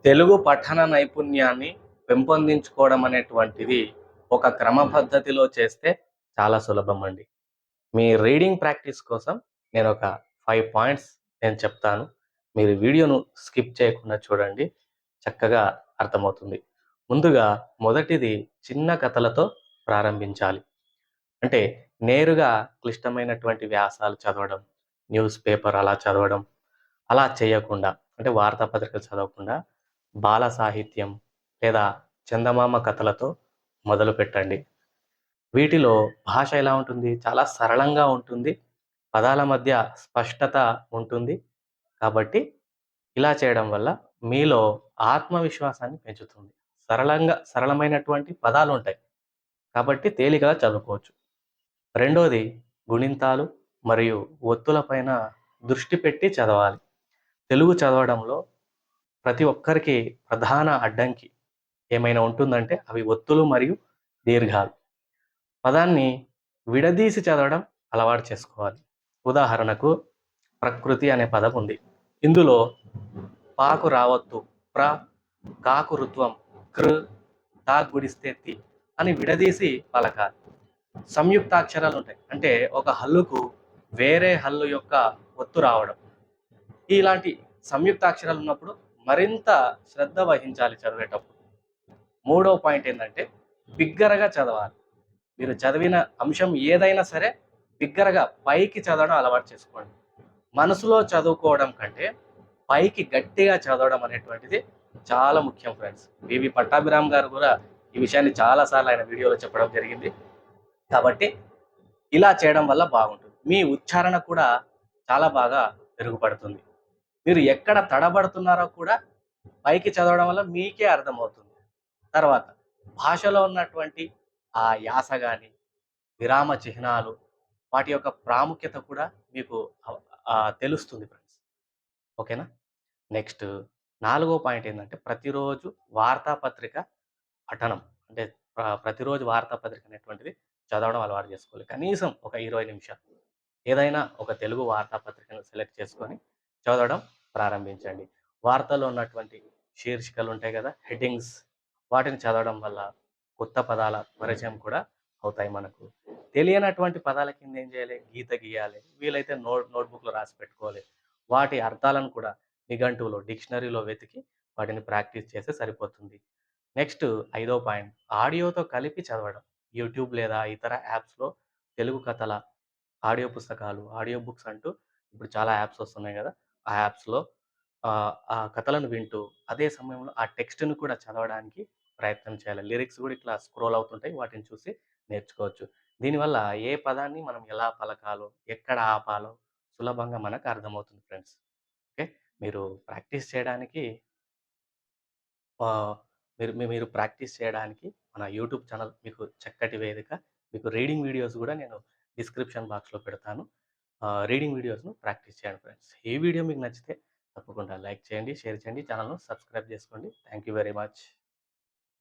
తెలుగు పఠన నైపుణ్యాన్ని పెంపొందించుకోవడం అనేటువంటిది ఒక క్రమ పద్ధతిలో చేస్తే చాలా సులభం అండి. మీ రీడింగ్ ప్రాక్టీస్ కోసం నేనొక 5 పాయింట్స్ నేను చెప్తాను. మీరు వీడియోను స్కిప్ చేయకుండా చూడండి. చక్కగా అర్థమవుతుంది. ముందుగా మొదటిది చిన్న కథలతో ప్రారంభించాలి. అంటే నేరుగా క్లిష్టమైనటువంటి వ్యాసాలు చదవడం, న్యూస్ పేపర్ అలా చదవడం, అలా చేయకుండా అంటే వార్తాపత్రికలు చదవకుండా బాల సాహిత్యం లేదా చందమామ కథలతో మొదలుపెట్టండి. వీటిలో భాష ఎలా ఉంటుంది? చాలా సరళంగా ఉంటుంది. పదాల మధ్య స్పష్టత ఉంటుంది. కాబట్టి ఇలా చేయడం వల్ల మీలో ఆత్మవిశ్వాసాన్ని పెంచుతుంది. సరళమైనటువంటి పదాలుంటాయి. కాబట్టి తేలికగా చదువుకోవచ్చు. రెండోది గుణింతాలు మరియు ఒత్తుల పైన దృష్టి పెట్టి చదవాలి. తెలుగు చదవడంలో ప్రతి ఒక్కరికి ప్రధాన అడ్డంకి ఏమైనా ఉంటుందంటే అవి ఒత్తులు మరియు దీర్ఘాలు. పదాన్ని విడదీసి చదవడం అలవాటు చేసుకోవాలి. ఉదాహరణకు ప్రకృతి అనే పదం ఉంది. ఇందులో పాకు రావత్తు ప్ర, కాకు రుత్వం కృ, తా గుడిస్తే తి అని విడదీసి పలకాలి. సంయుక్తాక్షరాలు ఉంటాయి. అంటే ఒక హల్లుకు వేరే హల్లు యొక్క ఒత్తు రావడం. ఇలాంటి సంయుక్తాక్షరాలు ఉన్నప్పుడు మరింత శ్రద్ధ వహించాలి చదివేటప్పుడు. మూడో పాయింట్ ఏంటంటే బిగ్గరగా చదవాలి. మీరు చదివిన అంశం ఏదైనా సరే బిగ్గరగా పైకి చదవడం అలవాటు చేసుకోండి. మనసులో చదువుకోవడం కంటే పైకి గట్టిగా చదవడం అనేటువంటిది చాలా ముఖ్యం ఫ్రెండ్స్. వివి పట్టాభిరామ్ గారు కూడా ఈ విషయాన్ని చాలాసార్లు ఆయన వీడియోలో చెప్పడం జరిగింది. కాబట్టి ఇలా చేయడం వల్ల బాగుంటుంది. మీ ఉచ్చారణ కూడా చాలా బాగా మెరుగుపడుతుంది. మీరు ఎక్కడ తడబడుతున్నారో కూడా పైకి చదవడం వల్ల మీకే అర్థమవుతుంది. తర్వాత భాషలో ఉన్నటువంటి ఆ యాస కానీ, విరామ చిహ్నాలు, వాటి యొక్క ప్రాముఖ్యత కూడా మీకు తెలుస్తుంది ఫ్రెండ్స్. ఓకేనా? నెక్స్ట్ నాలుగో పాయింట్ ఏంటంటే ప్రతిరోజు వార్తాపత్రిక పఠనం. అంటే ప్రతిరోజు వార్తాపత్రిక అనేటువంటిది చదవడం అలవాటు చేసుకోవాలి. కనీసం ఒక 20 నిమిషాలు. ఏదైనా ఒక తెలుగు వార్తాపత్రికను సెలెక్ట్ చేసుకొని చదవడం ప్రారంభించండి. వార్తల్లో ఉన్నటువంటి శీర్షికలు ఉంటాయి కదా, హెడ్డింగ్స్, వాటిని చదవడం వల్ల కొత్త పదాల పరిచయం కూడా అవుతాయి మనకు. తెలియనటువంటి పదాల కింద ఏం చేయాలి? గీత గీయాలి. వీలైతే నోట్బుక్లో రాసి పెట్టుకోవాలి. వాటి అర్థాలను కూడా నిఘంటువులో, డిక్షనరీలో వెతికి వాటిని ప్రాక్టీస్ చేస్తే సరిపోతుంది. నెక్స్ట్ ఐదో పాయింట్ ఆడియోతో కలిపి చదవడం. యూట్యూబ్ లేదా ఇతర యాప్స్లో తెలుగు కథల ఆడియో పుస్తకాలు, ఆడియో బుక్స్ అంటూ ఇప్పుడు చాలా యాప్స్ వస్తున్నాయి కదా, ఆ యాప్స్లో ఆ కథలను వింటూ అదే సమయంలో ఆ టెక్స్ట్‌ని కూడా చదవడానికి ప్రయత్నం చేయాలి. లిరిక్స్ కూడా ఇట్లా స్క్రోల్ అవుతుంటాయి. వాటిని చూసి నేర్చుకోవచ్చు. దీనివల్ల ఏ పదాన్ని మనం ఎలా పలకాలో, ఎక్కడ ఆపాలో సులభంగా మనకు అర్థమవుతుంది ఫ్రెండ్స్. ఓకే. మీరు ప్రాక్టీస్ చేయడానికి ఆహ్, మీరు మీరు ప్రాక్టీస్ చేయడానికి మన యూట్యూబ్ ఛానల్ మీకు చక్కటి వేదిక. మీకు రీడింగ్ వీడియోస్ కూడా నేను డిస్క్రిప్షన్ బాక్స్‌లో పెడతాను. రీడింగ్ వీడియోస్‌ను ప్రాక్టీస్ చేయండి ఫ్రెండ్స్. ఈ వీడియో మీకు నచ్చితే తప్పకుండా లైక్ చేయండి, షేర్ చేయండి, ఛానల్‌ను సబ్స్క్రైబ్ చేసుకోండి. Thank you very much.